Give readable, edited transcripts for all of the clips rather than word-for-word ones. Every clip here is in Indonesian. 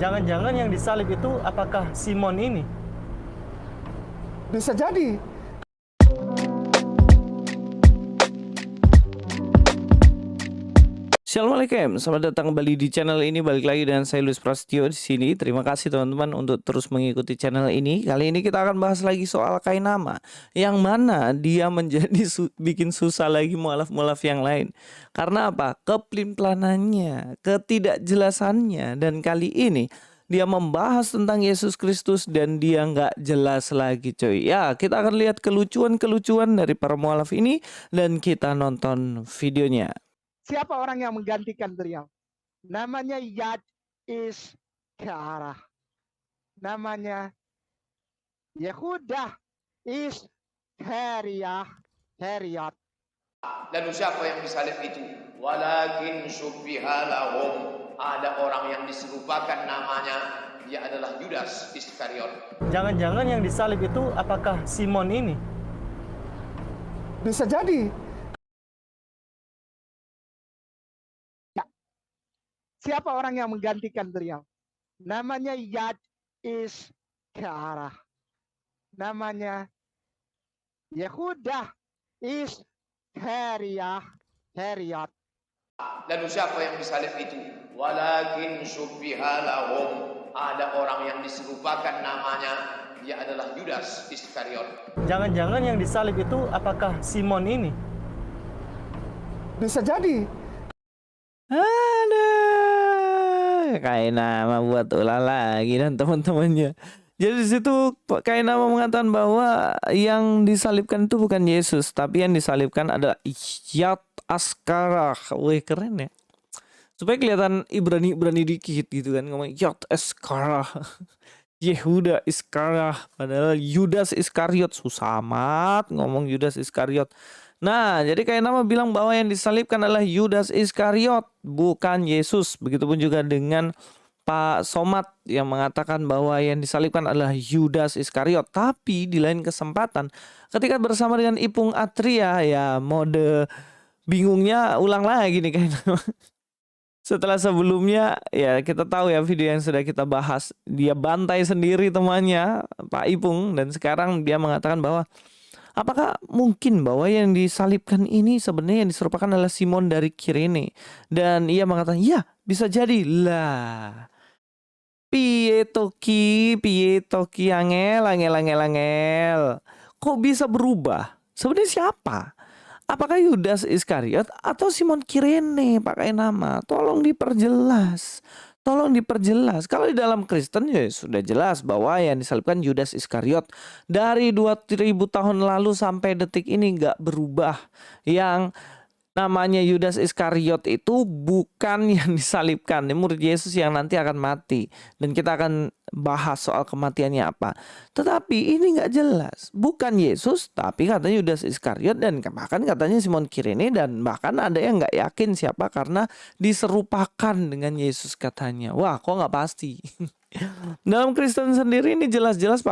Jangan-jangan yang disalib itu apakah Simon ini? Bisa jadi. Assalamualaikum, selamat datang kembali di channel ini. Balik lagi dengan saya Luis Prasetyo di sini. Terima kasih teman-teman untuk terus mengikuti channel ini. Kali ini kita akan bahas lagi soal Kainama, yang mana dia menjadi bikin susah lagi mualaf-mualaf yang lain. Karena apa? Keplimplanannya, ketidakjelasannya, dan kali ini dia membahas tentang Yesus Kristus dan dia nggak jelas lagi, coy. Ya, kita akan lihat kelucuan-kelucuan dari para mualaf ini dan kita nonton videonya. Siapa orang yang menggantikan beliau? Namanya Yad Iskarah. Namanya Yehuda Iskariot. Lalu siapa yang disalib itu? Walakin syubbiha lahum. Ada orang yang diserupakan namanya, dia adalah Yudas Iskariot. Jangan-jangan yang disalib itu apakah Simon ini? Bisa jadi. Siapa orang yang menggantikan beliau? Namanya Yad Iskarah. Namanya Yehuda Iskariot. Lalu siapa yang disalib itu? Walakin syubbiha lahum. Ada orang yang diserupakan namanya, dia adalah Yudas Iskariot. Jangan-jangan yang disalib itu apakah Simon ini? Bisa jadi. Kainama buat ulah lagi dan teman-temannya. Jadi di situ Kainama mengatakan bahwa yang disalibkan itu bukan Yesus, tapi yang disalibkan adalah Yad Askarah. Wih, keren ya. Supaya kelihatan Ibrani dikit gitu kan, ngomong Yad Askarah. Yehuda Iskarah, padahal Yudas Iskariot. Susah amat ngomong Yudas Iskariot. Nah, jadi Kainama bilang bahwa yang disalibkan adalah Yudas Iskariot, bukan Yesus. Begitupun juga dengan Pak Somad yang mengatakan bahwa yang disalibkan adalah Yudas Iskariot. Tapi di lain kesempatan, ketika bersama dengan Ipung Atria, ya mode bingungnya ulang lagi nih Kainama. Setelah sebelumnya, ya kita tahu ya video yang sudah kita bahas, dia bantai sendiri temannya, Pak Ipung. Dan sekarang dia mengatakan bahwa apakah mungkin bahwa yang disalibkan ini sebenarnya yang diserupakan adalah Simon dari Kirene? Dan ia mengatakan, ya bisa jadi lah. Piye toki angel. Kok bisa berubah? Sebenarnya siapa? Apakah Yudas Iskariot atau Simon Kirene pakai nama? Tolong diperjelas. Kalau di dalam Kristen ya sudah jelas bahwa yang disalibkan Yudas Iskariot. Dari 2000 tahun lalu sampai detik ini gak berubah. Yang namanya Yudas Iskariot itu bukan yang disalibkan. Ini murid Yesus yang nanti akan mati. Dan kita akan bahas soal kematiannya apa. Tetapi ini gak jelas. Bukan Yesus, tapi katanya Yudas Iskariot. Dan bahkan katanya Simon Kirene. Dan bahkan ada yang gak yakin siapa karena diserupakan dengan Yesus katanya. Wah, kok gak pasti? Dalam Kristen sendiri ini jelas-jelas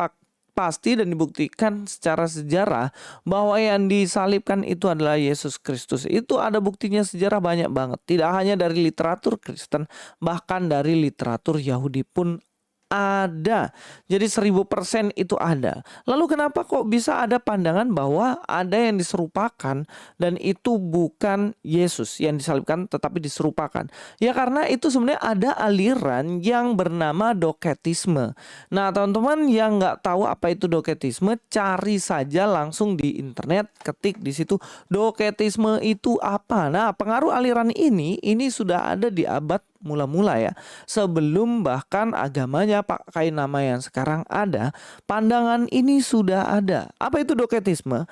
pasti dan dibuktikan secara sejarah bahwa yang disalibkan itu adalah Yesus Kristus. Itu ada buktinya sejarah banyak banget. Tidak hanya dari literatur Kristen, bahkan dari literatur Yahudi pun ada. Jadi 1000% itu ada. Lalu kenapa kok bisa ada pandangan bahwa ada yang diserupakan dan itu bukan Yesus yang disalibkan tetapi diserupakan? Ya karena itu sebenarnya ada aliran yang bernama doketisme. Nah teman-teman yang nggak tahu apa itu doketisme, cari saja langsung di internet, ketik di situ doketisme itu apa. Nah pengaruh aliran ini sudah ada di abad mula-mula ya, sebelum bahkan agamanya Pak Kainama yang sekarang ada, pandangan ini sudah ada. Apa itu doketisme?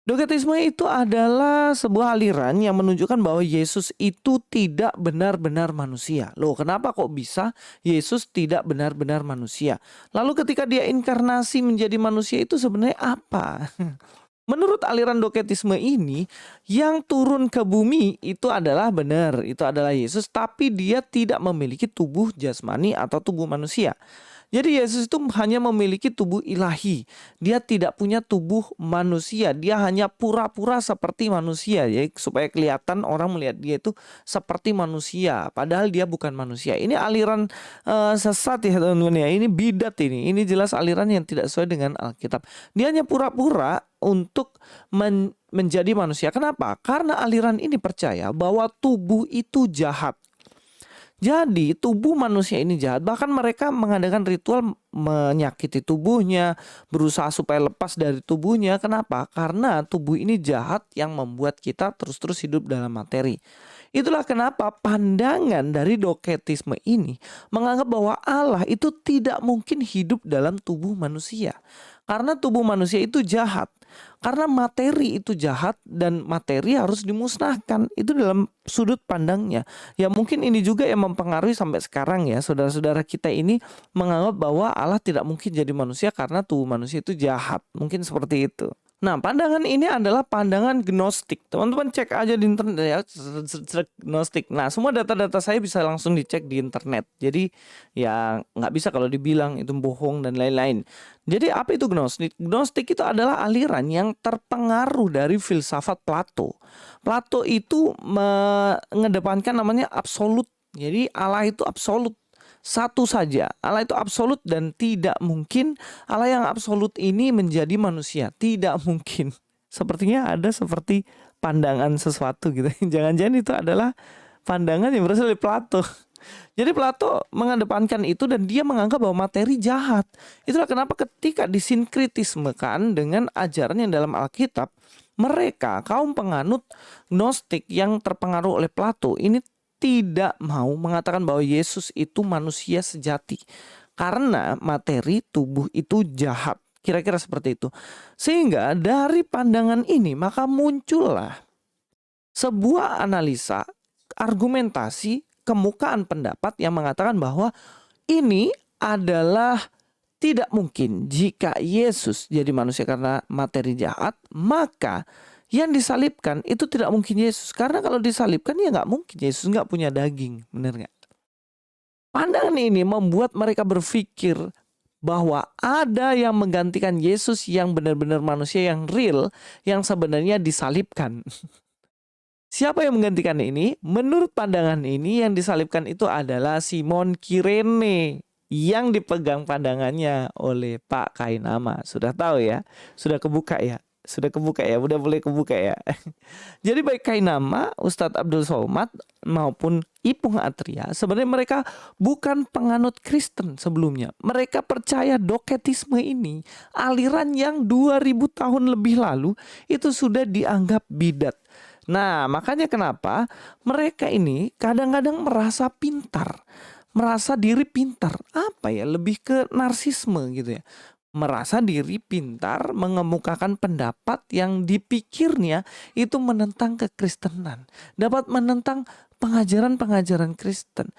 Doketisme itu adalah sebuah aliran yang menunjukkan bahwa Yesus itu tidak benar-benar manusia. Loh, kenapa kok bisa Yesus tidak benar-benar manusia? Lalu ketika dia inkarnasi menjadi manusia itu sebenarnya apa? Menurut aliran doketisme ini, yang turun ke bumi itu adalah benar, itu adalah Yesus, tapi dia tidak memiliki tubuh jasmani atau tubuh manusia. Jadi Yesus itu hanya memiliki tubuh ilahi. Dia tidak punya tubuh manusia. Dia hanya pura-pura seperti manusia ya, supaya kelihatan orang melihat dia itu seperti manusia, padahal dia bukan manusia. Ini aliran sesat ya teman-teman ya. Ini bidat ini. Ini jelas aliran yang tidak sesuai dengan Alkitab. Dia hanya pura-pura untuk menjadi manusia. Kenapa? Karena aliran ini percaya bahwa tubuh itu jahat. Jadi tubuh manusia ini jahat. Bahkan mereka mengadakan ritual menyakiti tubuhnya, berusaha supaya lepas dari tubuhnya. Kenapa? Karena tubuh ini jahat yang membuat kita terus-terus hidup dalam materi. Itulah kenapa pandangan dari doketisme ini menganggap bahwa Allah itu tidak mungkin hidup dalam tubuh manusia. Karena tubuh manusia itu jahat. Karena materi itu jahat dan materi harus dimusnahkan. Itu dalam sudut pandangnya. Ya mungkin ini juga yang mempengaruhi sampai sekarang ya. Saudara-saudara kita ini menganggap bahwa Allah tidak mungkin jadi manusia karena tubuh manusia itu jahat. Mungkin seperti itu. Nah, pandangan ini adalah pandangan gnostik. Teman-teman cek aja di internet ya, gnostik. Nah, semua data-data saya bisa langsung dicek di internet. Jadi ya nggak bisa kalau dibilang itu bohong dan lain-lain. Jadi apa itu gnostik? Gnostik itu adalah aliran yang terpengaruh dari filsafat Plato. Plato itu mengedepankan namanya absolut. Jadi Allah itu absolut. Satu saja, Allah itu absolut dan tidak mungkin Allah yang absolut ini menjadi manusia. Tidak mungkin. Sepertinya ada seperti pandangan sesuatu gitu. Jangan-jangan itu adalah pandangan yang berasal dari Plato. Jadi Plato mengedepankan itu dan dia menganggap bahwa materi jahat. Itulah kenapa ketika disinkritismekan dengan ajaran yang dalam Alkitab, mereka kaum penganut Gnostik yang terpengaruh oleh Plato ini tidak mau mengatakan bahwa Yesus itu manusia sejati karena materi tubuh itu jahat. Kira-kira seperti itu. Sehingga dari pandangan ini maka muncullah sebuah analisa, argumentasi, kemukaan pendapat yang mengatakan bahwa ini adalah tidak mungkin jika Yesus jadi manusia karena materi jahat, maka yang disalibkan itu tidak mungkin Yesus. Karena kalau disalibkan ya nggak mungkin Yesus nggak punya daging. Benar nggak? Pandangan ini membuat mereka berpikir bahwa ada yang menggantikan Yesus yang benar-benar manusia yang real, yang sebenarnya disalibkan. Siapa yang menggantikan ini? Menurut pandangan ini yang disalibkan itu adalah Simon Kirene yang dipegang pandangannya oleh Pak Kainama. Sudah tahu ya? Sudah kebuka ya? Sudah kebuka ya, udah boleh kebuka ya. Jadi baik Kainama, Ustadz Abdul Somad maupun Ipung Atria, sebenarnya mereka bukan penganut Kristen sebelumnya. Mereka percaya doketisme ini, aliran yang 2000 tahun lebih lalu itu sudah dianggap bidat. Nah, makanya kenapa mereka ini kadang-kadang merasa pintar, merasa diri pintar. Apa ya? Lebih ke narsisme gitu ya. Merasa diri pintar, mengemukakan pendapat yang dipikirnya itu menentang kekristenan, dapat menentang pengajaran-pengajaran Kristen.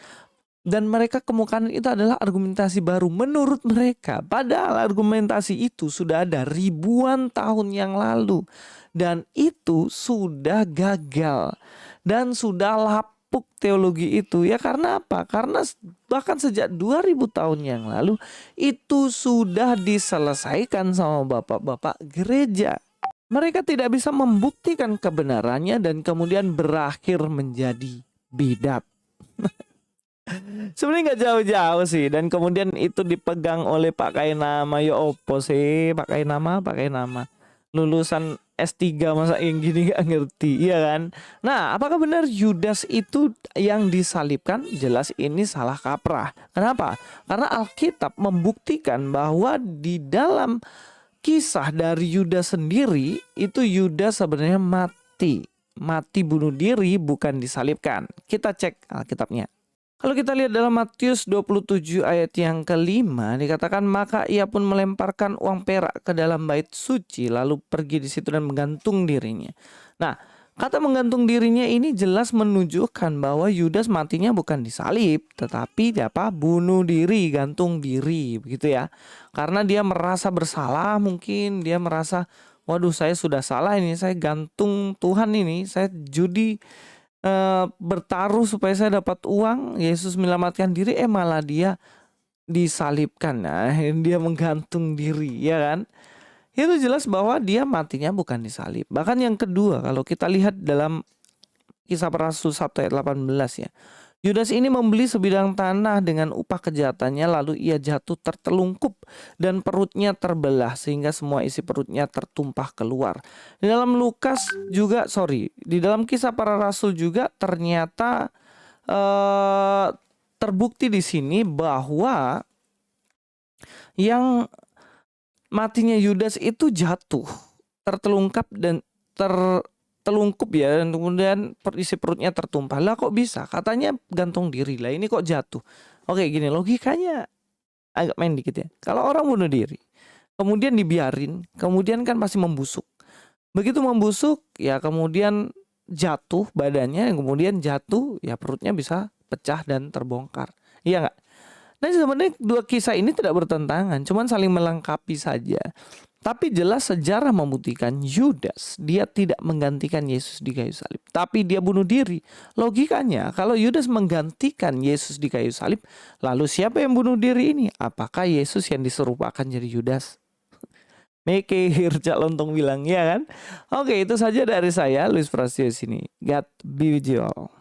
Dan mereka kemukakan itu adalah argumentasi baru menurut mereka. Padahal argumentasi itu sudah ada ribuan tahun yang lalu. Dan itu sudah gagal. Dan sudah lapuk teologi itu. Ya karena apa? Karena bahkan sejak 2000 tahun yang lalu itu sudah diselesaikan sama bapak-bapak gereja. Mereka tidak bisa membuktikan kebenarannya dan kemudian berakhir menjadi bidat. Sebenarnya nggak jauh-jauh sih. Dan kemudian itu dipegang oleh Pak Kainama. Ya opo sih Pak Kainama. Lulusan S3 masa yang gini gak ngerti, iya kan? Nah, apakah benar Yudas itu yang disalibkan? Jelas ini salah kaprah. Kenapa? Karena Alkitab membuktikan bahwa di dalam kisah dari Yudas sendiri, itu Yudas sebenarnya mati bunuh diri, bukan disalibkan. Kita cek Alkitabnya. Kalau kita lihat dalam Matius 27 ayat yang kelima, dikatakan maka ia pun melemparkan uang perak ke dalam bait suci lalu pergi di situ dan menggantung dirinya. Nah, kata menggantung dirinya ini jelas menunjukkan bahwa Yudas matinya bukan disalib, tetapi bunuh diri, gantung diri, begitu ya. Karena dia merasa bersalah, mungkin dia merasa, waduh saya sudah salah ini, saya gantung Tuhan ini, saya judi bertaruh supaya saya dapat uang, Yesus menyelamatkan diri, malah dia disalibkan, nah dia menggantung diri, ya kan? Itu jelas bahwa dia matinya bukan disalib. Bahkan yang kedua, kalau kita lihat dalam Kisah Para Rasul 1 ayat 18 ya. Yudas ini membeli sebidang tanah dengan upah kejahatannya, lalu ia jatuh tertelungkup dan perutnya terbelah sehingga semua isi perutnya tertumpah keluar. Di dalam di dalam Kisah Para Rasul juga ternyata terbukti di sini bahwa yang matinya Yudas itu jatuh, tertelungkup ya, dan kemudian isi perutnya tertumpah. Lah kok bisa? Katanya gantung diri. Lah ini kok jatuh? Oke, gini logikanya agak main dikit ya. Kalau orang bunuh diri, kemudian dibiarin, kemudian kan pasti membusuk. Begitu membusuk, ya kemudian jatuh badannya, kemudian jatuh, ya perutnya bisa pecah dan terbongkar. Iya nggak? Nah sebenarnya dua kisah ini tidak bertentangan, cuman saling melengkapi saja. Tapi jelas sejarah membuktikan Yudas dia tidak menggantikan Yesus di kayu salib, tapi dia bunuh diri. Logikanya kalau Yudas menggantikan Yesus di kayu salib, lalu siapa yang bunuh diri ini? Apakah Yesus yang diserupakan jadi Yudas? Mikir Cak Lontong bilang, ya kan? Oke, itu saja dari saya, Luis Prastio sini. God be with you all.